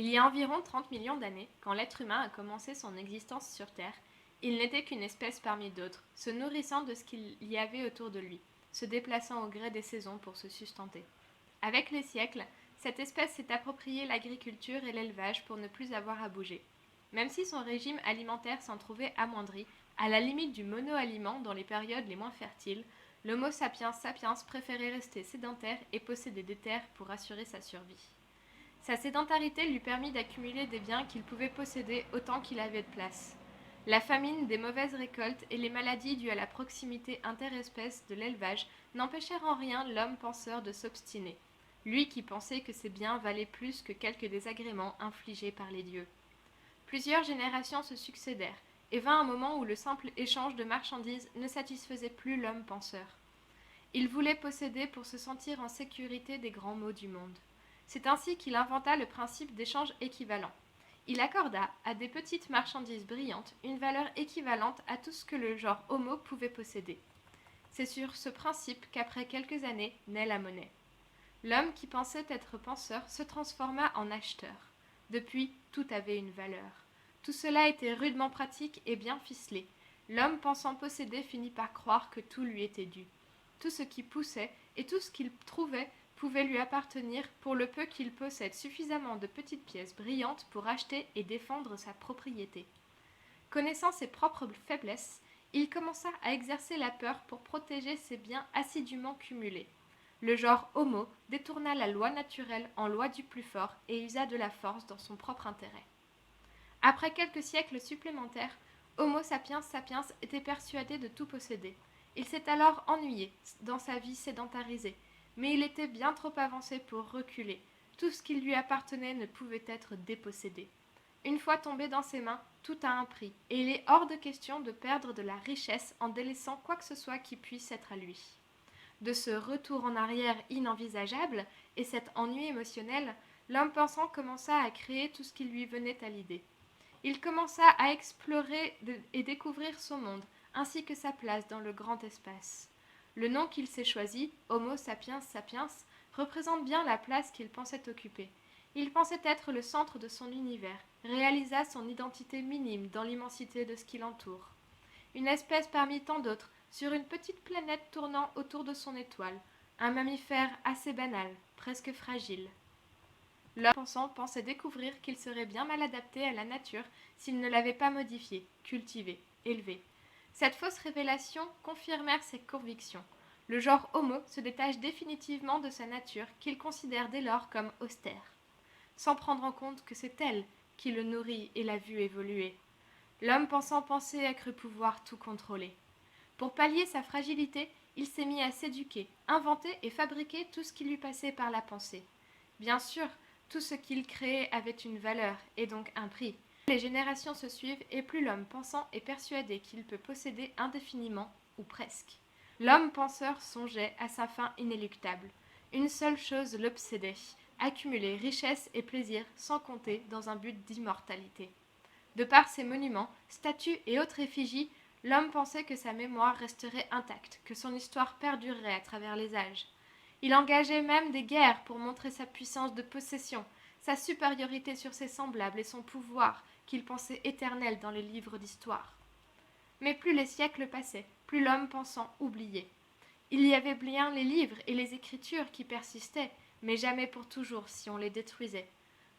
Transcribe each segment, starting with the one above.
Il y a environ 30 millions d'années, quand l'être humain a commencé son existence sur Terre, il n'était qu'une espèce parmi d'autres, se nourrissant de ce qu'il y avait autour de lui, se déplaçant au gré des saisons pour se sustenter. Avec les siècles, cette espèce s'est appropriée l'agriculture et l'élevage pour ne plus avoir à bouger. Même si son régime alimentaire s'en trouvait amoindri, à la limite du monoaliment dans les périodes les moins fertiles, l'Homo sapiens sapiens préférait rester sédentaire et posséder des terres pour assurer sa survie. Sa sédentarité lui permit d'accumuler des biens qu'il pouvait posséder autant qu'il avait de place. La famine, des mauvaises récoltes et les maladies dues à la proximité interespèces de l'élevage n'empêchèrent en rien l'homme penseur de s'obstiner, lui qui pensait que ses biens valaient plus que quelques désagréments infligés par les dieux. Plusieurs générations se succédèrent, et vint un moment où le simple échange de marchandises ne satisfaisait plus l'homme penseur. Il voulait posséder pour se sentir en sécurité des grands maux du monde. C'est ainsi qu'il inventa le principe d'échange équivalent. Il accorda à des petites marchandises brillantes une valeur équivalente à tout ce que le genre Homo pouvait posséder. C'est sur ce principe qu'après quelques années naît la monnaie. L'homme qui pensait être penseur se transforma en acheteur. Depuis, tout avait une valeur. Tout cela était rudement pratique et bien ficelé. L'homme pensant posséder finit par croire que tout lui était dû. Tout ce qui poussait et tout ce qu'il trouvait pouvait lui appartenir pour le peu qu'il possède suffisamment de petites pièces brillantes pour acheter et défendre sa propriété. Connaissant ses propres faiblesses, il commença à exercer la peur pour protéger ses biens assidûment cumulés. Le genre Homo détourna la loi naturelle en loi du plus fort et usa de la force dans son propre intérêt. Après quelques siècles supplémentaires, Homo sapiens sapiens était persuadé de tout posséder. Il s'est alors ennuyé dans sa vie sédentarisée, mais il était bien trop avancé pour reculer. Tout ce qui lui appartenait ne pouvait être dépossédé. Une fois tombé dans ses mains, tout a un prix, et il est hors de question de perdre de la richesse en délaissant quoi que ce soit qui puisse être à lui. De ce retour en arrière inenvisageable et cet ennui émotionnel, l'homme pensant commença à créer tout ce qui lui venait à l'idée. Il commença à explorer et découvrir son monde, ainsi que sa place dans le grand espace. Le nom qu'il s'est choisi, Homo sapiens sapiens, représente bien la place qu'il pensait occuper. Il pensait être le centre de son univers, réalisa son identité minime dans l'immensité de ce qui l'entoure. Une espèce parmi tant d'autres, sur une petite planète tournant autour de son étoile, un mammifère assez banal, presque fragile. L'homme pensait découvrir qu'il serait bien mal adapté à la nature s'il ne l'avait pas modifié, cultivé, élevé. Cette fausse révélation confirmèrent ses convictions. Le genre Homo se détache définitivement de sa nature qu'il considère dès lors comme austère, sans prendre en compte que c'est elle qui le nourrit et l'a vu évoluer. L'homme pensant penser a cru pouvoir tout contrôler. Pour pallier sa fragilité, il s'est mis à s'éduquer, inventer et fabriquer tout ce qui lui passait par la pensée. Bien sûr, tout ce qu'il créait avait une valeur et donc un prix. Les générations se suivent et plus l'homme pensant est persuadé qu'il peut posséder indéfiniment, ou presque. L'homme penseur songeait à sa fin inéluctable. Une seule chose l'obsédait, accumuler richesse et plaisir sans compter dans un but d'immortalité. De par ses monuments, statues et autres effigies, l'homme pensait que sa mémoire resterait intacte, que son histoire perdurerait à travers les âges. Il engageait même des guerres pour montrer sa puissance de possession, sa supériorité sur ses semblables et son pouvoir, qu'il pensait éternel dans les livres d'histoire. Mais plus les siècles passaient, plus l'homme pensant oubliait. Il y avait bien les livres et les écritures qui persistaient, mais jamais pour toujours si on les détruisait.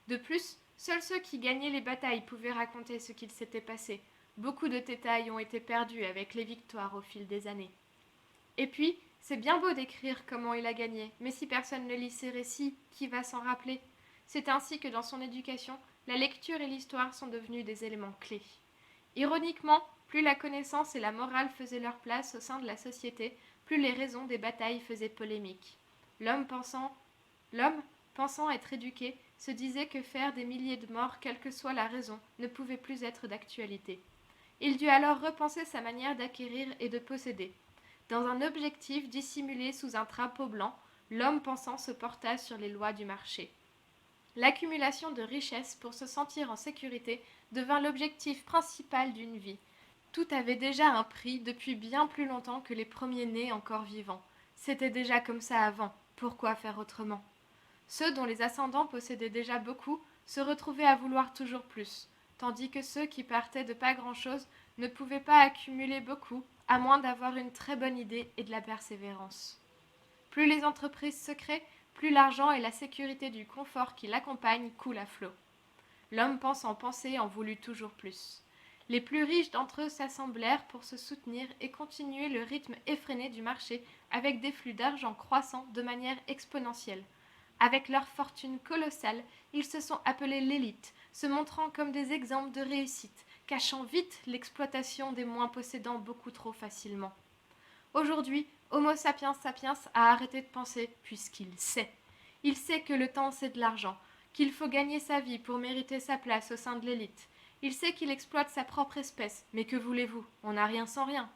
De plus, seuls ceux qui gagnaient les batailles pouvaient raconter ce qu'il s'était passé. Beaucoup de détails ont été perdus avec les victoires au fil des années. Et puis, c'est bien beau d'écrire comment il a gagné, mais si personne ne lit ses récits, qui va s'en rappeler? C'est ainsi que dans son éducation, la lecture et l'histoire sont devenus des éléments clés. Ironiquement, plus la connaissance et la morale faisaient leur place au sein de la société, plus les raisons des batailles faisaient polémique. L'homme pensant, l'homme, pensant être éduqué, se disait que faire des milliers de morts, quelle que soit la raison, ne pouvait plus être d'actualité. Il dut alors repenser sa manière d'acquérir et de posséder. Dans un objectif dissimulé sous un drapeau blanc, l'homme pensant se porta sur les lois du marché. L'accumulation de richesses pour se sentir en sécurité devint l'objectif principal d'une vie. Tout avait déjà un prix depuis bien plus longtemps que les premiers-nés encore vivants. C'était déjà comme ça avant, pourquoi faire autrement? Ceux dont les ascendants possédaient déjà beaucoup se retrouvaient à vouloir toujours plus, tandis que ceux qui partaient de pas grand-chose ne pouvaient pas accumuler beaucoup, à moins d'avoir une très bonne idée et de la persévérance. Plus les entreprises se créent, plus l'argent et la sécurité du confort qui l'accompagne coulent à flot. L'homme pense en penser et en voulut toujours plus. Les plus riches d'entre eux s'assemblèrent pour se soutenir et continuer le rythme effréné du marché avec des flux d'argent croissants de manière exponentielle. Avec leur fortune colossale, ils se sont appelés l'élite, se montrant comme des exemples de réussite, cachant vite l'exploitation des moins possédants beaucoup trop facilement. Aujourd'hui, Homo sapiens sapiens a arrêté de penser puisqu'il sait. Il sait que le temps c'est de l'argent, qu'il faut gagner sa vie pour mériter sa place au sein de l'élite. Il sait qu'il exploite sa propre espèce, mais que voulez-vous, on n'a rien sans rien.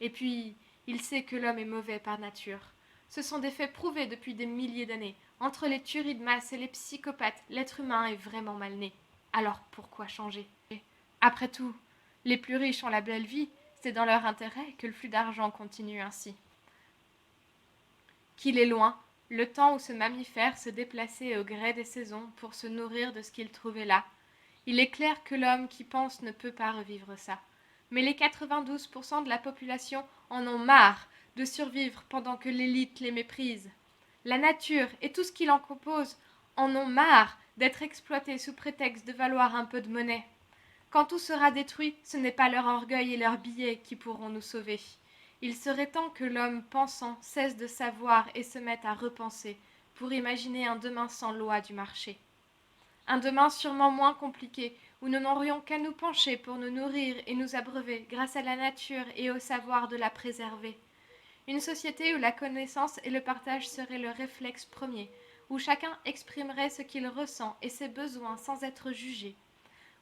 Et puis, il sait que l'homme est mauvais par nature. Ce sont des faits prouvés depuis des milliers d'années. Entre les tueries de masse et les psychopathes, l'être humain est vraiment mal né. Alors pourquoi changer? Après tout, les plus riches ont la belle vie, c'est dans leur intérêt que le flux d'argent continue ainsi. Qu'il est loin, le temps où ce mammifère se déplaçait au gré des saisons pour se nourrir de ce qu'il trouvait là. Il est clair que l'homme qui pense ne peut pas revivre ça. Mais les 92% de la population en ont marre de survivre pendant que l'élite les méprise. La nature et tout ce qui l'en compose en ont marre d'être exploités sous prétexte de valoir un peu de monnaie. Quand tout sera détruit, ce n'est pas leur orgueil et leurs billets qui pourront nous sauver. Il serait temps que l'homme pensant cesse de savoir et se mette à repenser pour imaginer un demain sans loi du marché. Un demain sûrement moins compliqué, où nous n'aurions qu'à nous pencher pour nous nourrir et nous abreuver grâce à la nature et au savoir de la préserver. Une société où la connaissance et le partage seraient le réflexe premier, où chacun exprimerait ce qu'il ressent et ses besoins sans être jugé,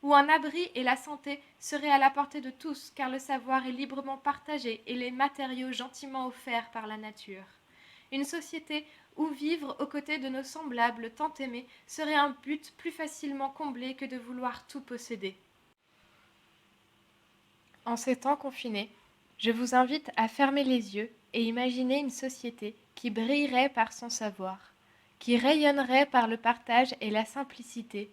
où un abri et la santé seraient à la portée de tous car le savoir est librement partagé et les matériaux gentiment offerts par la nature. Une société où vivre aux côtés de nos semblables tant aimés serait un but plus facilement comblé que de vouloir tout posséder. En ces temps confinés, je vous invite à fermer les yeux et imaginer une société qui brillerait par son savoir, qui rayonnerait par le partage et la simplicité,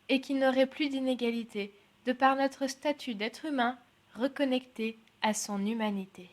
et qui n'aurait plus d'inégalité de par notre statut d'être humain reconnecté à son humanité.